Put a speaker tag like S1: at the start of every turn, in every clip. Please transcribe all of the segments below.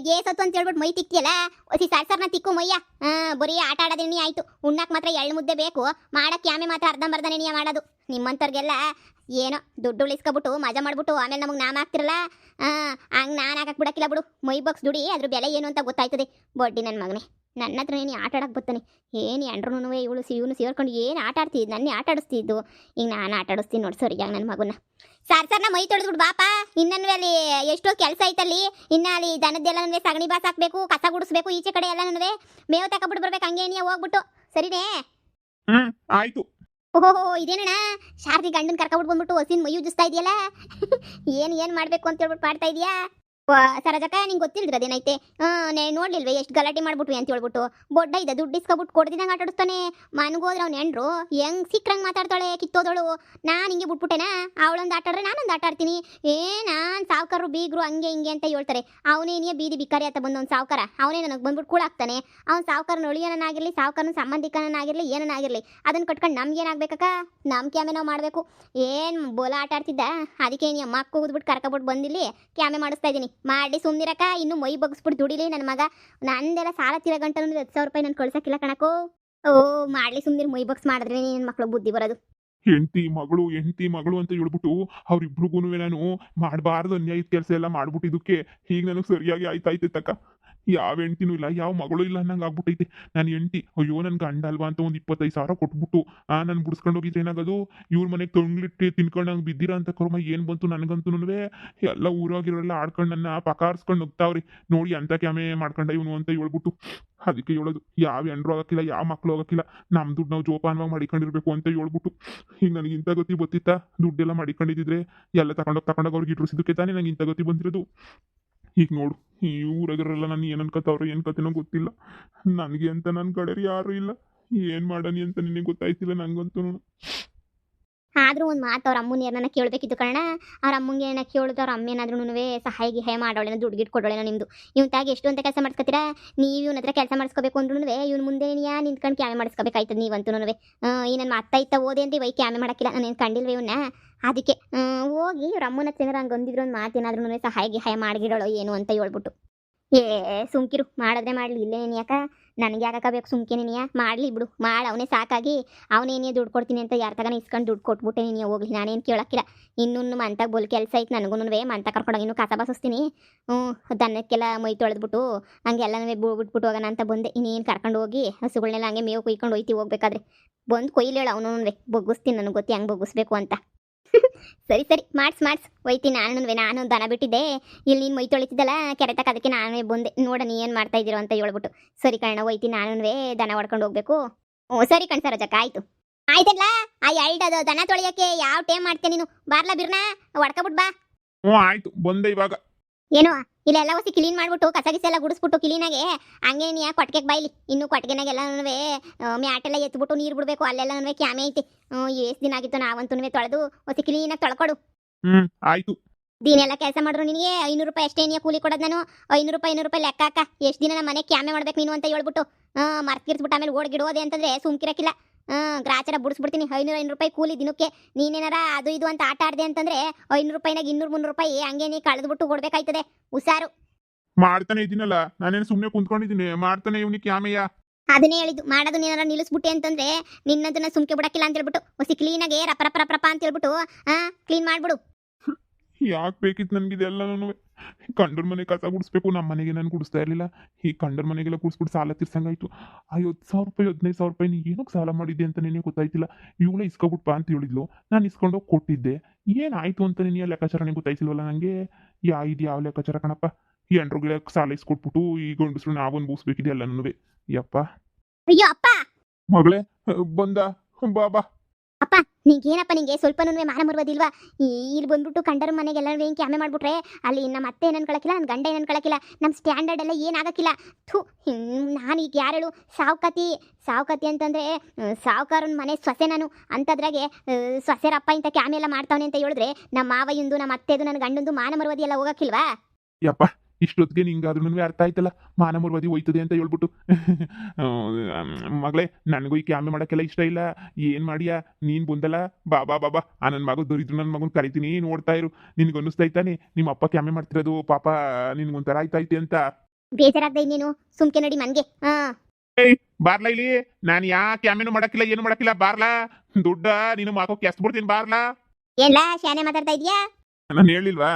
S1: ಗೇಸತ್ತು ಅಂತ ಹೇಳ್ಬಿಟ್ಟು ಮೈ ತಿಕ್ತಿಯಲ್ಲ ಒಸಿ ಸರ್ಸರ್ನ ತಿಕ್ಕು ಮಯ್ಯ. ಬರೀ ಆಟ ಆಡೋದೇನಿ ಆಯ್ತು. ಉಣ್ಣಾಕ್ ಮಾತ್ರ ಎಳ್ಳು ಮುದ್ದೆ ಬೇಕು, ಮಾಡಕ್ಕೆ ಆಮೆ ಮಾತ್ರ ಅರ್ಧಂಬರ್ಧನೇ ನೀ ಮಾಡೋದು. ನಿಮ್ಮಂತವ್ರಿಗೆಲ್ಲ ಏನೋ ದುಡ್ಡು ಉಳಿಸ್ಕೊಬಿಟ್ಟು ಮಜಾ ಮಾಡ್ಬಿಟ್ಟು ಆಮೇಲೆ ನಮಗೆ ನಾಮ ಹಾಕ್ತಿರಲ್ಲ. ಹಂಗೆ ನಾನು ಹಾಕಕ್ಕೆ ಬಿಡಕ್ಕಿಲ್ಲ ಬಿಡು. ಮೈ ಬಾಕ್ಸ್ ದುಡಿ, ಅದ್ರ ಬೆಲೆ ಏನು ಅಂತ ಗೊತ್ತಾಯ್ತದೆ. ಬಡ್ಡಿ ನನ್ನ ಮಗನೇ, ನನ್ನ ಹತ್ರ ಏನು ಆಟ ಆಡಕ್ಕೆ ಬರ್ತಾನೆ. ಏನು ಎಂಡ್ರೂ ಇವನು ಸೇರ್ಕೊಂಡು ಏನು ಆಟ ಆಡ್ತಿದ್ದು, ನನ್ನೇ ಆಟ ಆಡಿಸ್ತಿದ್ದು. ಈಗ ನಾನು ಆಟ ಆಡಿಸ್ತೀನಿ ನೋಡಿ ಸರಿಯಾಗಿ ನನ್ನ ಮಗನ. ಸರ್ನ ಮೈ ತೊಳೆದ್ಬಿಡು ಬಾಪ. ಇನ್ನೂ ಅಲ್ಲಿ ಎಷ್ಟೋ ಕೆಲಸ ಐತಲ್ಲಿ. ಇನ್ನು ಅಲ್ಲಿ ದನದ್ದೆಲ್ಲ ಸಗಣಿ ಬಾಸ್ ಹಾಕ್ಬೇಕು, ಕಸ ಗುಡಿಸ್ಬೇಕು, ಈಚೆ ಕಡೆ ಎಲ್ಲ ಮೇವು ತಗೊಬಿಟ್ಟು ಬರ್ಬೇಕು. ಹಂಗೆ ನೀ ಹೋಗ್ಬಿಟ್ಟು ಸರಿನೇ.
S2: ಆಯ್ತು.
S1: ಓಹೋ ಇದೇನಣ್ಣ, ಶಾರದಿ ಗಂಡನ್ ಕರ್ಕೊಬಿಟ್ಟು ಬಂದ್ಬಿಟ್ಟು ಹೊಸಿನ ಮೈ ಉಜ್ಜಿಸ್ತಾ ಇದೆಯಲ್ಲ. ಏನು ಮಾಡಬೇಕು ಅಂತ ಹೇಳ್ಬಿಟ್ಟು ಮಾಡ್ತಾ ಇದೀಯಾ ಸರಜಕ್ಕ? ನಿಂಗೆ ಗೊತ್ತಿಲ್ದಿರೋದೇನೈತೆ? ನೋಡ್ಲಿಲ್ವೇ ಎಷ್ಟು ಗಲಾಟೆ ಮಾಡ್ಬಿಟ್ವಿ ಅಂತ ಹೇಳ್ಬಿಟ್ಟು. ಬೊಡ್ಡ ಇದೆ, ದುಡ್ಡು ಇಸ್ಕೊಬಿಟ್ಟು ಕೊಡ್ದಿದಂಗೆ ಆಟ ಆಡಿಸ್ತಾನೆ. ಮನ್ಗೋದ್ರೆ ಅವ್ನು ಹೆಂಡ್ರು ಹೆಂಗ್ ಸಿಕ್ರಂಗೆ ಮಾತಾಡ್ತಾಳೆ ಕಿತ್ತೋದಳು. ನಾನು ಹಿಂಗೆ ಬಿಟ್ಬಿಟ್ಟೆನಾ? ಅವಳೊಂದು ಆಟ ಆಡ್ರೆ ನಾನೊಂದು ಆಟ ಆಡ್ತೀನಿ. ನಾನು ಸಾವ್ಕಾರರು ಬೀಗರು ಹಂಗೆ ಹಿಂಗೆ ಅಂತ ಹೇಳ್ತಾರೆ. ಅವನೇನೇ ಬೀದಿ ಬಿಕಾರಿ ಅಂತ ಬಂದು ಒಂದು ಸಾವ್ಕಾರ ಅವನೇ ನನಗೆ ಬಂದ್ಬಿಟ್ಟು ಕೂಳಾಗ್ತಾನೆ. ಅವ್ನು ಸಾವ್ಕಾರನ ಒಳಿಯನಾಗಿರಲಿ, ಸಾವ್ಕಾರನ ಸಂಬಂಧಿಕನಾಗಿರಲಿ, ಏನನ್ನಾಗಿರಲಿ ಅದನ್ನು ಕಟ್ಕೊಂಡು ನಮ್ಗೇನಾಗಬೇಕಕ್ಕ? ನಮ್ಮ ಕ್ಯಾಮೆ ನಾವು ಮಾಡಬೇಕು. ಏನು ಬೋಲ ಆಟ ಆಡ್ತಿದ್ದ, ಅದಕ್ಕೆ ನೀ ಅಮ್ಮ ಕೂದ್ಬಿಟ್ಟು ಕರ್ಕೊಬಿಟ್ಟು ಬಂದಿಲ್ಲಿ ಕ್ಯಾಮೆ ಮಾಡಿಸ್ತಾ ಇದ್ದೀನಿ. ಮಾಡಿ ಸುಮ್ಮನಿರಕ್ಕ. ಇನ್ನು ಮೈ ಬಗ್ಸ್ಬಿಟ್ಟು ದುಡಿಲಿ ನನ್ನ ಮಗ. ನಂದೆಲ್ಲ ಸಾಲ ತೀರ ಗಂಟಲು 10,000 ರೂಪಾಯಿ ನಾನು ಕಳ್ಸಕ್ಕಿಲ್ಲ ಕಣಕೋ. ಮಾಡ್ಲಿ ಸುಮ್ಮನಿರು. ಮೈ ಬಗ್ಸ್ ಮಾಡಿದ್ರೆ ನನ್ನ ಮಕ್ಳು ಬುದ್ಧಿ ಬರೋದು.
S2: ಹೆಂಡತಿ ಮಗಳು ಅಂತ ಹೇಳ್ಬಿಟ್ಟು ಅವ್ರಿಬ್ರಿಗೂ ನಾನು ಮಾಡಬಾರ್ದು ಅನ್ಯಾಯದ ಕೆಲಸ ಎಲ್ಲ ಮಾಡ್ಬಿಟ್ಟಿದ್ದಕ್ಕೆ ಈಗ ನನಗೆ ಸರಿಯಾಗಿ ಆಯ್ತಾಯ್ತು ತಕ್ಕ. ಯಾವ ಹೆಂಡ್ತಿನೂ ಇಲ್ಲ, ಯಾವ ಮಗಳು ಇಲ್ಲ ಅನ್ನಂಗೆ ಆಗ್ಬಿಟ್ಟೈತೆ. ನನ್ನ ಹೆಂಡ್ತಿ ಅಯ್ಯೋ ನನ್ನ ಗಂಡ ಅಲ್ವಾ ಅಂತ ಒಂದು 25,000 ಕೊಟ್ಬಿಟ್ಟು ನಾನು ಬಿಡಿಸ್ಕೊಂಡು ಹೋಗಿದ್ರೆ ಏನಾಗೋದು? ಇವ್ರ ಮನೆಗೆ ತೊಂಗ್ಲಿಟ್ಟು ತಿನ್ಕೊಂಡಂಗೆ ಬಿದ್ದಿರ ಅಂತ ಕರ್ಮ ಏನು ಬಂತು ನನಗಂತೂ. ಎಲ್ಲ ಊರಾಗಿರೋಲ್ಲ ಆಡ್ಕೊಂಡು ನನ್ನ ಪಕಾರ್ಸ್ಕೊಂಡು ನುಗ್ತಾವ್ರಿ. ನೋಡಿ ಅಂತ ಕ್ಯಾಮೆ ಮಾಡ್ಕೊಂಡ ಇವನು ಅಂತ ಹೇಳ್ಬಿಟ್ಟು. ಅದಕ್ಕೆ ಹೇಳೋದು, ಯಾವ ಹೆಂಡ್ರು ಹೋಗಕ್ಕಿಲ್ಲ, ಯಾವ ಮಕ್ಳು ಹೋಗಕ್ಕಿಲ್ಲ. ನಮ್ಮ ದುಡ್ಡು ನಾವು ಜೋಪಾನವಾಗಿ ಮಾಡಿಕೊಂಡಿರ್ಬೇಕು ಅಂತ ಹೇಳ್ಬಿಟ್ಟು. ಈಗ ನನಗೆ ಇಂಥ ಗತಿ ಗೊತ್ತಿತ್ತಾ? ದುಡ್ಡೆಲ್ಲ ಮಾಡಿಕೊಂಡಿದ್ರೆ ಎಲ್ಲ ತಗೊಂಡೋಗಿ ಅವ್ರಿಗೆ ಇಟ್ರಿಸಿದಕ್ಕೆ ತಾನೇ ನಂಗೆ ಇಂಥ ಗತಿ ಬಂದಿರೋದು. ಈಗ ನೋಡು, ಈ ಊರಾಗಿರಲ್ಲ ನಾನು ಏನು ಅನ್ಕೋತಾವ್ರೆ ಏನು ಕತೆನೋ ಗೊತ್ತಿಲ್ಲ. ನನಗೆ ಅಂತ ನನ್ನ ಕಡೆ ಯಾರು ಇಲ್ಲ. ಏನು ಮಾಡನಿ ಅಂತ ನಿನಗೆ ಗೊತ್ತಾಯ್ತಿಲ್ಲ ನಂಗಂತೂ.
S1: ಆದ್ರೂ ಒಂದು ಮಾತು ಅವ್ರ ಅಮ್ಮನ ಏನಾರ ಕೇಳಬೇಕಿತ್ತು ಕಣ. ಅವ್ರ ಅಮ್ಮಂಗೆ ಏನಾರ ಕೇಳಿದ್ರು ಅವ್ರ ಅಮ್ಮ ಏನಾದ್ರೂ ಸಹಾಯ ಗಿಹಾಯ ಮಾಡೋಳೇನೋ, ದುಡ್ಡು ಗಿಟ್ಟು ಕೊಡೋಳೇನೋ. ನಿಮ್ಮದು ಇವ್ನ ತಾಗಿ ಎಷ್ಟು ಅಂತ ಕೆಲಸ ಮಾಡಿಸ್ಕೊತೀರಾ ನೀವು? ಇವ್ನ ಹತ್ರ ಕೆಲಸ ಮಾಡಿಸ್ಕೋಬೇಕು ಅಂದ್ರೂ ಇವ್ನ ಮುಂದೆ ನಿಂತ್ಕೊಂಡು ಕ್ಯಾಮೆ ಮಾಡಿಸ್ಕೋಬೇಕಾಯ್ತದೆ ನೀವಂತೂ. ಈ ನನ್ನ ಅತ್ತ ಇತ್ತ ಓದೆ ಅಂತ ವೈ ಕ್ಯಾಮೆ ಮಾಡೋಕ್ಕಿಲ್ಲ, ನಾನೇನು ಕಂಡಿಲ್ವೇ ಇವನ್ನ. ಅದಕ್ಕೆ ಹೋಗಿ ಅವ್ರ ಅಮ್ಮನ ಹತ್ರ ಏನಾರು ಹಂಗೆ ಒಂದಿದ್ರು ಒಂದು ಮಾತೇನಾದ್ರೂ ಸಹಾಯ ಗಿಹಾಯ ಮಾಡಿಗಿಡೋಳು ಏನು ಅಂತ ಹೇಳ್ಬಿಟ್ಟು. ಸುಮ್ಕಿರು, ಮಾಡಿದ್ರೆ ಮಾಡಲಿ. ಇಲ್ಲೇ ಯಾಕ ನನಗೆ ಯಾಕಬೇಕು ಸುಮ್ಕೆ ನೀನಿಯ? ಮಾಡಲಿ ಬಿಡು, ಅವನೇ ಸಾಕಾಗಿ ಅವನೇನೇ ದುಡ್ಡು ಕೊಡ್ತೀನಿ ಅಂತ ಯಾರ ತಗನ ಇಸ್ಕೊಂಡು ದುಡ್ಡು ಕೊಟ್ಬಿಟ್ಟೆ ನೀನು ಹೋಗ್ಲಿ. ನಾನೇನು ಕೇಳೋಕ್ಕಿಲ್ಲ. ಇನ್ನೂ ಮಂತಾಗ ಬೋಲ್ ಕೆಲಸ ಐತೆ ನನಗೂ. ಮಂತ ಕರ್ಕೊಂಡೋಗಿ ಇನ್ನೂ ಕಸ ಬಸಿಸ್ತೀನಿ. ದನಕ್ಕೆಲ್ಲ ಮೈ ತೊಳೆದ್ಬಿಟ್ಟು ಹಂಗೆಲ್ಲನೂ ಬಿಟ್ಬಿಟ್ಟು ಹೋಗೋಣ ಅಂತ ಬಂದೆ. ಇನ್ನೇನು ಕರ್ಕೊಂಡು ಹೋಗಿ ಹಸುಗಳನ್ನೆಲ್ಲ ಹಂಗೆ ಮೇವು ಕುಯ್ಕೊಂಡು ಹೋಯ್ತಿ ಹೋಗ್ಬೇಕಾದ್ರೆ. ಬಂದು ಕೊಯ್ಲೇಳು ಅವನು ಬೊಗ್ಗಿಸ್ತೀನಿ. ನನಗೆ ಗೊತ್ತಿ ಹಂಗೆ ಬೊಗ್ಗಿಸ್ಬೇಕು ಅಂತ. ಸರಿ ಮಾಡಿಸ್ ಒಯ್ತೀನಿ. ನಾನು ದನ ಬಿಟ್ಟಿದ್ದೆ ಇಲ್ಲಿ. ನೀನು ಮೈ ತೊಳಿತಿದ್ದಲ್ಲ ಕೆರೆ ತಕ್ಕ, ಅದಕ್ಕೆ ನಾನೇ ಬಂದೆ. ನೋಡ ನೀ ಏನು ಮಾಡ್ತಾ ಇದ್ದೀರೋ ಅಂತ ಹೇಳ್ಬಿಟ್ಟು. ಸರಿ ಕಣ್ಣ ಒಯ್ತೀನಿ, ನಾನು ದನ ಹೊಡ್ಕೊಂಡು ಹೋಗ್ಬೇಕು. ಸರಿ ಕಣ್ ಸರೋಜಕ್ಕ, ಆಯ್ತಲ್ಲ. ಆ ಎರಡದು ದನ ತೊಳಿಯೋಕ್ಕೆ ಯಾವ ಟೈಮ್ ಮಾಡ್ತೀನಿ ನೀನು? ಬಾರ್ಲಾ ಬಿರ್ನಾ ಹೊಡ್ಕೊಬಿಟ್ಟು ಬಾ.
S2: ಆಯ್ತು ಬಂದೆ ಇವಾಗ.
S1: ಏನು ಇಲ್ಲೆಲ್ಲ ಹೊಸಿ ಕ್ಲೀನ್ ಮಾಡ್ಬಿಟ್ಟು ಕಸ ಗಿಸ ಎಲ್ಲ ಗುಡಿಸ್ಬಿಟ್ಟು ಕ್ಲೀನಾಗೆ ಹಂಗೆ ನೀ ಕೊಟ್ಟಿಗೆಗೆ ಬಾಯ್ಲಿ. ಇನ್ನು ಕೊಟ್ಟಿಗೆನಾಗೆಲ್ಲನೂ ಮ್ಯಾಟೆಲ್ಲ ಎತ್ಬಿಟ್ಟು ನೀರು ಬಿಡಬೇಕು. ಅಲ್ಲೆಲ್ಲ ಕ್ಯಾಮೆ ಐತಿ. ಎಷ್ಟು ದಿನ ಆಗಿತ್ತು ನಾವಂತೂ ತೊಳೆದು ಹೊಸಿ ಕ್ಲೀನಾಗಿ ತೊಳ್ಕೊಡು.
S2: ಆಯ್ತು.
S1: ದಿನೆಲ್ಲ ಕೆಲಸ ಮಾಡಿದ್ರು ನಿನಗೆ 500 ರೂಪಾಯಿ ಅಷ್ಟೇ ನೀ ಕೂಲಿ ಕೊಡೋದು. ನಾನು 500 ರೂಪಾಯಿ ಲೆಕ್ಕ ಹಾಕ. ಎಷ್ಟು ದಿನ ನಮ್ಮ ಮನೆ ಕ್ಯಾಮೆ ಮಾಡ್ಬೇಕು ನೀನು ಅಂತ ಹೇಳ್ಬಿಟ್ಟು ಮರ್ತಿರ್ಸ್ಬಿಟ್ಟು ಆಮೇಲೆ ಓಡ್ಗಿಡೋದೆ ಅಂತಂದ್ರೆ ಸುಮ್ಕಿರಕ್ಕಿಲ್ಲ. ಗ್ರಾಚಾರ ಬಿಡಿಸ್ಬಿಡ್ತೀನಿ. 500 ರೂಪಾಯಿ ಕೂಲಿ ದಿನಕ್ಕೆ. ನೀನೇನಾರ ಅದು ಇದು ಅಂತ ಆಟ ಆಡ್ದೆ ಅಂತಂದ್ರೆ 500 ರೂಪಾಯಿನಾಗ 200-300 ರೂಪಾಯಿ ಹಂಗೆ ನೀ ಕಳೆದ್ಬಿಟ್ಟು ಕೊಡ್ಬೇಕಾಯ್ತದೆ. ಹುಷಾರು.
S2: ಮಾಡ್ತಾನೆ ಇದ್ದೀನಲ್ಲ, ನಾನೇನು ಸುಮ್ಮನೆ ಕುಂತ್ಕೊಂಡಿದ್ದೀನಿ. ಮಾಡ್ತಾನೆ ಇವನಿಗೆ ಕ್ಯಾಮೆಯ.
S1: ಅದನ್ನೇ ಹೇಳಿದ್ದು, ಮಾಡೋದು ಏನಾರ ನಿಲ್ಲಿಸ್ಬಿಟ್ಟೆ ಅಂತಂದ್ರೆ ನಿನ್ನದನ್ನ ಸುಮ್ಕೆ ಬಿಡಕ್ಕಿಲ್ಲ ಅಂತ ಹೇಳ್ಬಿಟ್ಟು ಹೊಸಿ ಕ್ಲೀನಾಗೆ ರಪ್ಪ ಅಂತ ಹೇಳ್ಬಿಟ್ಟು ಕ್ಲೀನ್ ಮಾಡ್ಬಿಡು.
S2: ಯಾಕೆ ಬೇಕಿತ್ತು ನನಗಿದೆಲ್ಲನೂ? ಕಂಡರ ಮನೆ ಕಸ ಗುಡಿಸ್ಬೇಕು. ನಮ್ಮ ಮನೆಗೆ ನಾನು ಗುಡಿಸ್ತಾ ಇರಲಿಲ್ಲ. ಈ ಕಂಡರ ಮನೆಗೆಲ್ಲ ಗುಡಿಸ್ಬಿಟ್ಟು ಸಾಲ ತೀರ್ಸಂಗಾಯ್ತು. 50,000 ರೂಪಾಯಿ 15,000 ರೂಪಾಯಿ ನೀ ಏನಕ್ಕೆ ಸಾಲ ಮಾಡಿದ್ದೆ ಅಂತ ನಿನಗೆ ಗೊತ್ತಾಯ್ತಿಲ್ಲ. ಇವಳೇ ಇಸ್ಕೊಬಿಟ್ಟು ಬಾ ಅಂತ ಹೇಳಿದ್ಲು. ನಾನು ಇಸ್ಕೊಂಡೋಗಿ ಕೊಟ್ಟಿದ್ದೆ. ಏನಾಯ್ತು ಅಂತ ನಿನ್ನ ಲೆಕ್ಕಾಚಾರ ನನಗೆ ಗೊತ್ತಾಯ್ತಿಲ್ವಲ್ಲ ನನಗೆ. ಇದು ಯಾವ ಲೆಕ್ಕಾಚಾರ ಕಣಪ್ಪ? ಈ ಎಂಡ್ರುಗಳ ಸಾಲ ಇಸ್ಕೊಟ್ಬಿಟ್ಟು ಈ ಗಂಡಸ್ರು ನಾವೊಂದು ಬೂಸ್ಬೇಕಿದೆ ಎಲ್ಲನೂ. ಯಪ್ಪ
S1: ಅಯ್ಯೋ ಅಪ್ಪ,
S2: ಮಗಳೇ ಬಂದ ಬಾ.
S1: ಅಪ್ಪ ನಿಂಗೇನಪ್ಪ, ನಿಂಗೆ ಸ್ವಲ್ಪನೂ ಮಾನ ಮರುವುದಿಲ್ವಾ? ಇಲ್ಲಿ ಬಂದ್ಬಿಟ್ಟು ಕಂಡರ ಮನೆಗೆಲ್ಲ ಏನು ಕ್ಯಾಮೆ ಮಾಡ್ಬಿಟ್ರೆ ಅಲ್ಲಿ ನಮ್ಮ ಅತ್ತೆ ಏನು ಅನ್ಕೊಳಕಿಲ್ಲ, ನನ್ನ ಗಂಡ ಏನು ಅನ್ಕೊಳಕಿಲ್ಲ, ನಮ್ಮ ಸ್ಟ್ಯಾಂಡರ್ಡ್ ಎಲ್ಲ ಏನಾಗಕ್ಕಿಲ್ಲ. ನಾನು ಈಗ ಯಾರು ಹೇಳು? ಸಾವ್ಕತಿ ಅಂತಂದರೆ ಸಾವ್ಕಾರನ ಮನೆ ಸೊಸೆ ನಾನು. ಅಂಥದ್ರಾಗೆ ಸೊಸೆರಪ್ಪ ಇಂಥ ಕ್ಯಾಮೆ ಎಲ್ಲ ಮಾಡ್ತಾವನೆ ಅಂತ ಹೇಳಿದ್ರೆ ನಮ್ಮ ಮಾವಯ್ಯಂದು, ನಮ್ಮ ಅತ್ತೆದು, ನನ್ನ ಗಂಡಂದು ಮಾನ ಮರುವುದಿ ಎಲ್ಲ ಹೋಗಕ್ಕಿಲ್ವಾ?
S2: ಯಪ್ಪ ಇಷ್ಟೊತ್ತಿಗೆ ನಿಂಗಾದ್ರೂ ಅರ್ಥ ಆಯ್ತಲ್ಲ ಮಾನ ಮರುವದಿ ಹೋಯ್ತದೆ ಅಂತ ಹೇಳ್ಬಿಟ್ಟು. ಮಗಳೇ ನನಗೂ ಈ ಕ್ಯಾಮೆ ಮಾಡೋಕ್ಕೆಲ್ಲ ಇಷ್ಟ ಇಲ್ಲ. ಏನು ಮಾಡಿಯಾ ನೀನು ಬಂದಲ್ಲ? ಬಾಬಾ ಆ ನನ್ನ ಮಗ ದೊರಿದ್ರು ನನ್ನ ಮಗನ ಕರಿತೀನಿ, ನೋಡ್ತಾ ಇರು. ನಿನ್ಗೆ ಅನ್ನಿಸ್ತಾ ಇತ್ತಾನೆ ನಿಮ್ಮ ಅಪ್ಪ ಕ್ಯಾಮೆ ಮಾಡ್ತಿರೋದು ಪಾಪ ನಿನ್ಗೊಂಥರ ಆಯ್ತೈತೆ ಅಂತ.
S1: ಬೇಜಾರಾಗ್ದ ಇನ್ನೇನು ಸುಮ್ಕೆ ನಡಿ ಮನ್ಗೆ ಹಾ.
S2: ಏಯ್ ಬಾರ್ಲಾ ಇಲ್ಲಿ. ನಾನು ಕ್ಯಾಮೇನು ಮಾಡಕ್ಕಿಲ್ಲ ಏನು ಮಾಡಕ್ಕಿಲ್ಲ, ಬಾರ್ಲಾ. ದುಡ್ಡ ನೀನು ಮಾಕೋಕೆ ಎಷ್ಟ್ ಬಿಡ್ತೀನಿ, ಬಾರ್ಲಾ.
S1: ಏನ್ಲಾ ಶಾನೆ ಮಾತಾಡ್ತಾ ಇದೀಯಾ?
S2: ನಾನು ಹೇಳಿಲ್ವಾ,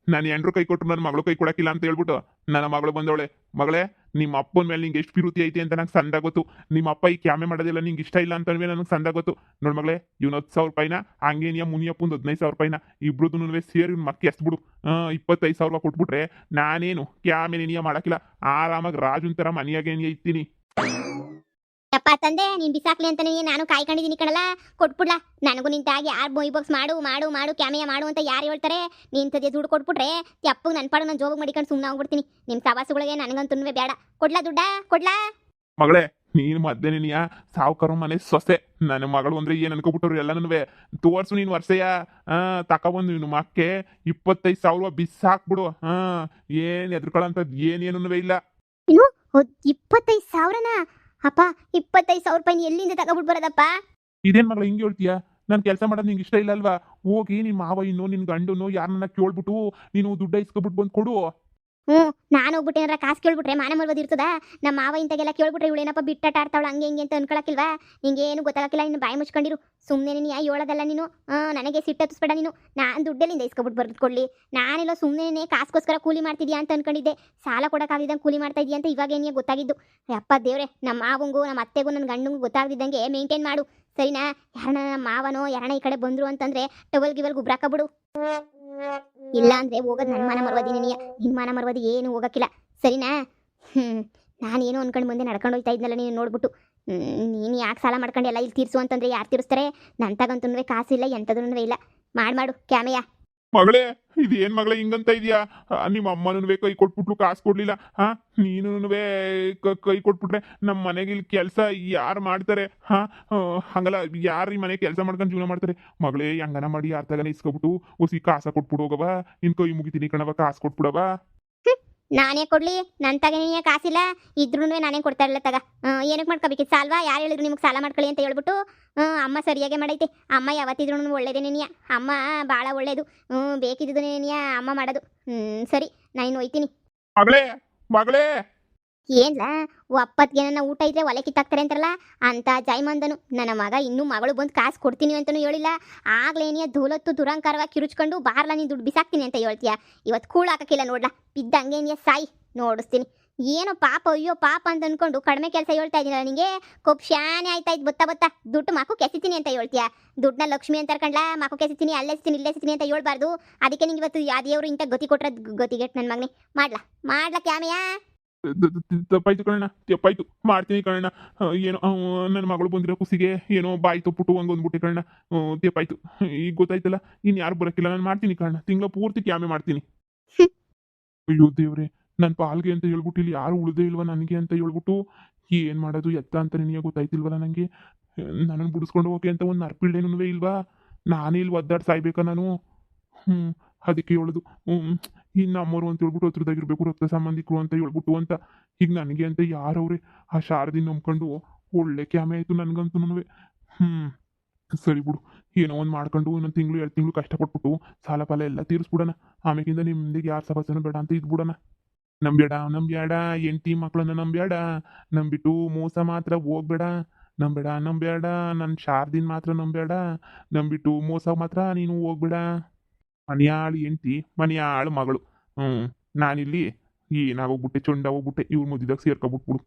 S2: ನಾನು ಎಂಡ್ರು ಕೈ ಕೊಟ್ಟರು ನನ್ನ ಮಗಳು ಕೈ ಕೊಡಕ್ಕಿಲ್ಲ ಅಂತ ಹೇಳ್ಬಿಟ್ಟು. ನನ್ನ ಮಗಳು ಬಂದವಳೆ. ಮಗಳೇ, ನಿಮ್ಮ ಅಪ್ಪನ ಮೇಲೆ ನಿಂಗೆ ಎಷ್ಟು ಪಿರುತಿ ಐತಿ ಅಂತ ನಂಗೆ ಸಂದ ಗೊತ್ತು. ನಿಮ್ಮ ಅಪ್ಪ ಈ ಕ್ಯಾಮೆ ಮಾಡೋದಿಲ್ಲ ನಿಂಗೆ ಇಷ್ಟ ಇಲ್ಲ ಅಂತಂದ್ರೆ ನನಗೆ ಸಂದ ಗೊತ್ತು. ನೋಡ್ ಮಗಳೇ, ಇವ್ನು 10,000 ರೂಪಾಯಿನ ಹಂಗೇನಿಯ ಮುನಿಯಪ್ಪಂದು 15,000 ರೂಪಾಯಿನ ಇಬ್ರದ್ದು ಸೇರಿ ಇವ್ನ ಮಕ್ಕಿ ಎಸ್ಬಿಡು. 25,000 ಕೊಟ್ಬಿಟ್ರೆ ನಾನೇನು ಕ್ಯಾಮೆ ನಿನಿಯ ಮಾಡಕ್ಕಿಲ್ಲ. ಆರಾಮಾಗಿ ರಾಜುನ್ ಥರ ಮನೆಯಾಗೆ ಇರ್ತೀನಿ.
S1: ಯಪ್ಪ ತಂದೆ ನೀನ್ ಬಿಸಾಕ್ಲಿ ಅಂತ ನಾನು ಕಾಯ್ಕೊಂಡಿದ್ದೀನಿ ಕಣಲ್ಲ. ಕೊಟ್ಬಿಡ್ಲಾ ನನಗೂ ನಿಂತಾಗಿ ಯಾರು ಬೊಯ್ ಬಾಕ್ಸ್ ಮಾಡು ಮಾಡು ಮಾಡು ಕ್ಯಾಮೆಯ ಮಾಡು ಅಂತ ಯಾರು ಹೇಳ್ತಾರೆ? ನಿಂತದೆ ದುಡ್ಡು ಕೊಟ್ಬಿಟ್ರೆ ಅಪ್ಪಗೆ ನನ್ನ ಪಾಡು ನಾನು ಜೋಬ್ ಮಾಡಿಕೊಂಡು ಸುಮ್ಮನೆ ಹೋಗ್ಬಿಡ್ತೀನಿ. ನಿಮ್ಮ ಸವಾಸುಗಳಿಗೆ ನನಗಂತೂ ಬೇಡ. ಕೊಡ್ಲಾ ದುಡ್ಡ ಕೊಡ್ಲಾ?
S2: ಮಗಳೇ, ನೀನು ಮದ್ದೆ ನೀನಿಯ ಸಾವುಕಾರ ಮನೆ ಸೊಸೆ. ನನ್ನ ಮಗಳು ಅಂದ್ರೆ ಏನ್ ಅನ್ಕೋಬಿಟ್ಟವ್ರು ಎಲ್ಲನೂ. ತೋರ್ಸು ನೀನು ವರ್ಷಯ ತಕೊಬಂದು ನೀನು ಮಕ್ಕೆ 25,000 ಬಿಸಾಕ್ಬಿಡು. ಏನ್ ಎದ್ರುಕೊಳ್ಳೋಂಥದ್ದು ಏನೇನೂ ಇಲ್ಲ.
S1: 25,000ನಾ? ಅಪ್ಪ 25,000 ರೂಪಾಯಿ ಎಲ್ಲಿಂದ ತಗೊಬಿಟ್ಟು ಬರೋದಪ್ಪ?
S2: ಇದೇನ್ ಮಗಳ ಹಿಂಗೆ ಹೇಳ್ತೀಯ? ನಾನು ಕೆಲಸ ಮಾಡೋದು ನಿಂಗೆ ಇಷ್ಟ ಇಲ್ಲ ಅಲ್ವಾ? ಹೋಗಿ ನಿನ್ನ ಮಾವ ಇನ್ನೋ ನಿನ್ನ ಗಂಡನೋ ಯಾರನ್ನ ಕೇಳ್ಬಿಟ್ಟು ನೀನು ದುಡ್ಡ ಇಸ್ಕೊಬಿಟ್ಟು ಬಂದು ಕೊಡು.
S1: ನಾನು ಹೋಗ್ಬಿಟ್ಟು ಏನಾರ ಕಾಸು ಕೇಳ್ಬಿಟ್ರೆ ಮಾನ ಮರ್ಬೋದು ಇರ್ತದ? ನಮ್ಮ ಮಾವ ಇಂತಾಗೆಲ್ಲ ಕೇಳ್ಬಿಟ್ರೆ ಇವಳೇನಪ್ಪ ಬಿಟ್ಟಾಟ ಆಡ್ತಾವಳ ಹಂಗೆ ಹಿಂಗೆ ಅಂತ ಅನ್ಕೊಳಕಿಲ್ವಾ? ನಿಂಗೇನು ಗೊತ್ತಾಗಕ್ಕಿಲ್ಲ. ಇನ್ನು ಬಾಯಿ ಮುಚ್ಕೊಂಡಿರು ಸುಮ್ಮನೆ. ನೀನು ಹೇಳೋದಲ್ಲ ನೀನು. ನನಗೆ ಸಿಟ್ಟತ್ತಿಸ್ಬೇಡ ನೀನು. ನಾನು ದುಡ್ಡಲ್ಲಿಂದ ಇಸ್ಕೊಬಿಟ್ಟು ಬರ್ಕೊಡ್ಲಿ? ನಾನೆಲ್ಲ ಸುಮ್ಮನೆ ಕಾಸ್ಗೋಸ್ಕರ ಕೂಲಿ ಮಾಡ್ತಿದ್ಯಾ ಅಂತ ಅನ್ಕೊಂಡಿದ್ದೆ. ಸಾಲ ಕೊಡೋಕ್ಕಾಗದಿದ್ದಂಗೆ ಕೂಲಿ ಮಾಡ್ತಾ ಇದೀಯ ಅಂತ ಇವಾಗ ಏನಿಗೆ ಗೊತ್ತಾಗಿದ್ದು. ಅಪ್ಪ ದೇವ್ರೆ, ನಮ್ಮ ಮಾವಂಗೂ ನಮ್ಮ ಅತ್ತೆಗೂ ನನ್ನ ಗಂಡಂಗೂ ಗೊತ್ತಾಗದಿದ್ದಂಗೆ ಮೇಂಟೈನ್ ಮಾಡು, ಸರಿನಾ? ಯಾರನ್ನ ನಮ್ಮ ಮಾವನೋ ಯಾರನ್ನ ಈ ಕಡೆ ಬಂದ್ರು ಅಂತಂದ್ರೆ ಟವಲ್ ಗಿವಲ್ ಗುಬ್ರಾಕಬಿಡು. ಇಲ್ಲ ಅಂದ್ರೆ ಹೋಗೋದು ನನ್ನ ಮಾನ ಮರ್ವದಿ. ನಿನ್ನ ಮಾನ ಮರ್ವದಿ ಏನು ಹೋಗಕ್ಕಿಲ್ಲ, ಸರಿನಾ? ನಾನೇನು ಅನ್ಕೊಂಡು ಮುಂದೆ ನಡ್ಕೊಂಡು ಹೋಗ್ತಾ ಇದ್ನಲ್ಲ ನೀನು ನೋಡ್ಬಿಟ್ಟು. ನೀನು ಯಾಕೆ ಸಾಲ ಮಾಡ್ಕೊಂಡು ಎಲ್ಲ ಇಲ್ಲಿ ತೀರ್ಸು ಅಂತಂದ್ರೆ ಯಾರು ತೀರಿಸ್ತಾರೆ? ನನ್ನ ತಗಂತೂ ಕಾಸಿಲ್ಲ, ಎಂಥದೂ ಇಲ್ಲ. ಮಾಡು ಕ್ಯಾಮೆಯ.
S2: ಮಗಳೇ, ಇದು ಏನ್ ಮಗಳೇ ಹಿಂಗಂತ ಇದೆಯಾ? ನಿಮ್ಮ ಅಮ್ಮನೂ ಕೈ ಕೊಟ್ಬಿಟ್ಲು, ಕಾಸು ಕೊಡ್ಲಿಲ್ಲ. ನೀನು ಕೈ ಕೊಟ್ಬಿಟ್ರೆ ನಮ್ಮ ಮನೆಗೆ ಇಲ್ಲಿ ಕೆಲಸ ಯಾರು ಮಾಡ್ತಾರೆ? ಹಂಗಲ್ಲ, ಯಾರು ಈ ಮನೆ ಕೆಲಸ ಮಾಡ್ಕೊಂಡು ಜೀವನ ಮಾಡ್ತಾರೆ? ಮಗಳೇ, ಹೆಂಗನ ಮಾಡಿ ಯಾರ ತಗನ ಇಸ್ಕೊಬಿಟ್ಟು ಹೊಸಿ ಕಾಸ ಕೊಟ್ಬಿಡು ಹೋಗವ. ನಿನ್ ಕೈ ಮುಗಿತೀನಿ ಕಣವ, ಕಾಸು ಕೊಟ್ಬಿಡವ.
S1: ನಾನೇ ಕೊಡ್ಲಿ? ನನ್ನ ತಗನೇ ಕಾಸಿಲ್ಲ ಇದ್ರೂ ನಾನೇ ಕೊಡ್ತಾ ಇರಲ್ಲ ತಗ. ಏನಕ್ಕೆ ಮಾಡ್ಕೋಬೇಕಿತ್ತು ಸಾಲ್ವಾ? ಯಾರು ಹೇಳಿದ್ರು ನಿಮ್ಗೆ ಸಾಲ ಮಾಡ್ಕೊಳ್ಳಿ ಅಂತ ಹೇಳ್ಬಿಟ್ಟು? ಅಮ್ಮ ಸರಿಯಾಗೆ ಮಾಡೈತೆ. ಅಮ್ಮ ಯಾವತ್ತಿದ್ರು ಒಳ್ಳೇದೇ ನೆನಿಯ. ಅಮ್ಮ ಭಾಳ ಒಳ್ಳೇದು. ಬೇಕಿದ್ದು ನೆನಿಯ ಅಮ್ಮ ಮಾಡೋದು. ಸರಿ, ನಾನು ಹೋಯ್ತೀನಿ.
S2: ಮಗಳೇ ಮಗಳೇ,
S1: ಏನ್ಲ ಒಪ್ಪತ್ಗೆ ನನ್ನ ಊಟ ಇದ್ರೆ ಒಲೆ ಕಿತ್ತಾಕ್ತಾರೆ ಅಂತಾರಲ್ಲ ಅಂತ ಜೈಮಂದನು ನನ್ನ ಮಗ. ಇನ್ನೂ ಮಗಳು ಬಂದು ಕಾಸು ಕೊಡ್ತೀನಿ ಅಂತಲೂ ಹೇಳಿಲ್ಲ. ಆಗ್ಲೇನಿಯ ಧೂಲತ್ತು ದುರಂಕಾರವಾಗಿ ಕಿರುಚ್ಕೊಂಡು ಬಾರ್ಲ ನೀನು ದುಡ್ಡು ಬಿಸಾಕ್ತೀನಿ ಅಂತ ಹೇಳ್ತೀಯ. ಇವತ್ತು ಕೂಳು ಹಾಕಕ್ಕಿಲ್ಲ ನೋಡ್ಲಾ, ಬಿದ್ದಂಗೇನಿಯ ಸಾಯಿ ನೋಡಿಸ್ತೀನಿ. ಏನೋ ಪಾಪ, ಅಯ್ಯೋ ಪಾಪ ಅಂತ ಅನ್ಕೊಂಡು ಕಡಿಮೆ ಕೆಲಸ ಹೇಳ್ತಾ ಇದ್ದೀನಲ್ಲ ನಿಂಗೆ. ಕೊಬ್ಬು ಶಾನೆ ಆಯ್ತಾ ಇದ್ದು ಬತ್ತಾ ದುಡ್ಡು ಮಾಕು ಕೆಸಿತೀನಿ ಅಂತ ಹೇಳ್ತೀಯ. ದುಡ್ಡನ್ನ ಲಕ್ಷ್ಮಿ ಅಂತ ಕರ್ಕೊಂಡ್ಲಾ, ಮಾಕು ಕೆಸಿತೀನಿ, ಅಲ್ಲೆಸ್ತೀನಿ ಇಲ್ಲೆಸ್ತೀನಿ ಅಂತ ಹೇಳ್ಬಾರ್ದು. ಅದಕ್ಕೆ ನಿಂಗೆ ಇವತ್ತು ಯಾವ್ದೇವ್ರು ಇಂಥ ಗತಿ ಕೊಟ್ರ ಗತಿಗೆಟ್ ನನ್ನ ಮಗನೇ. ಮಾಡ್ಲಾ ಕ್ಯಾಮೆಯ.
S2: ತಪ್ಪಾಯ್ತು ಕಣ್ಣ, ತಪ್ಪಾಯ್ತು. ಮಾಡ್ತೀನಿ ಕಣ್ಣ. ಏನೋ ನನ್ನ ಮಗಳು ಬಂದಿರೋ ಖುಷಿಗೆ ಏನೋ ಬಾಯಿ ತೊಪ್ಪುಟ್ಟು ಹಂಗೊಂದ್ಬಿಟ್ಟೆ ಕಣ್ಣ. ತಪ್ಪಾಯ್ತು. ಈಗ ಗೊತ್ತಾಯ್ತಲ್ಲ, ಇನ್ನು ಯಾರು ಬರೋಕ್ಕಿಲ್ಲ. ನಾನು ಮಾಡ್ತೀನಿ ಕಣ್ಣ, ತಿಂಗಳ ಪೂರ್ತಿ ಕ್ಯಾಮೆ ಮಾಡ್ತೀನಿ. ಅಯ್ಯೋ ದೇವ್ರೆ, ನನ್ನ ಪಾಲ್ಗೆ ಅಂತ ಹೇಳ್ಬಿಟ್ಟು ಇಲ್ಲಿ ಯಾರು ಉಳಿದೇ ಇಲ್ವಾ ನನಗೆ ಅಂತ ಹೇಳ್ಬಿಟ್ಟು ಏನು ಮಾಡೋದು ಎತ್ತ ಅಂತ ನಿನಗೆ ಗೊತ್ತಾಯ್ತಿಲ್ವಲ್ಲ ನನಗೆ. ನನ್ನನ್ನು ಬಿಡಿಸ್ಕೊಂಡು ಹೋಗೋಕೆ ಅಂತ ಒಂದು ನರ್ಪಿಳ್ಳೆನೂ ಇಲ್ವಾ? ನಾನೇ ಇಲ್ಲಿ ಒದ್ದಾಡಿ ಸಾಯ್ಬೇಕಾ ನಾನು? ಅದಕ್ಕೆ ಹೇಳೋದು ಇನ್ನು ನಮ್ಮವರು ಅಂತ ಹೇಳ್ಬಿಟ್ಟು ಹತ್ರದಾಗಿರ್ಬೇಕು, ರಕ್ತ ಸಂಬಂಧಿಕರು ಅಂತ ಹೇಳ್ಬಿಟ್ಟು ಅಂತ. ಈಗ ನನಗೆ ಅಂತ ಯಾರವ್ರೆ? ಆ ಶಾರದಿ ನಂಬ್ಕೊಂಡು ಒಳ್ಳೆ ಕ್ಯಾಮೆ ಆಯಿತು ನನಗಂತೂ. ಸರಿ ಬಿಡು, ಏನೋ ಒಂದು ಮಾಡ್ಕೊಂಡು ಇನ್ನೊಂದು ತಿಂಗಳು 2 ತಿಂಗಳು ಕಷ್ಟಪಟ್ಬಿಟ್ಟು ಸಾಲ ಫಲ ಎಲ್ಲ ತೀರಿಸ್ಬಿಡೋಣ. ಆಮೇಲಿಂದ ನಿಮ್ದಿಗೆ ಯಾರು ಸಹಸನೂ ಬೇಡ ಅಂತ ಇದ್ಬಿಡೋಣ. ನಂಬ್ಯಾಡ ಹೆಂಡ್ತಿ ಮಕ್ಕಳನ್ನ ನಂಬ್ಯಾಡ, ನಂಬಿಟ್ಟು ಮೋಸ ಮಾತ್ರ ಹೋಗ್ಬೇಡ. ನಂಬ್ಯಾಡ ನನ್ನ ಶಾರದಿನ ಮಾತ್ರ ನಂಬ್ಯಾಡ, ನಂಬಿಟ್ಟು ಮೋಸ ಮಾತ್ರ ನೀನು ಹೋಗ್ಬೇಡ. ಮನೆಯಾಳು ಹೆಂಡ್ತಿ, ಮನೆಯಾಳು ಮಗಳು. ನಾನಿಲ್ಲಿ ಏನಾಗೋಗ್ಬಿಟ್ಟೆ, ಚೊಂಡ ಹೋಗ್ಬಿಟ್ಟೆ. ಇವ್ರು ಮುದ್ದಿದಾಗ ಸೇರ್ಕೊಬಿಟ್ಬಿಡು.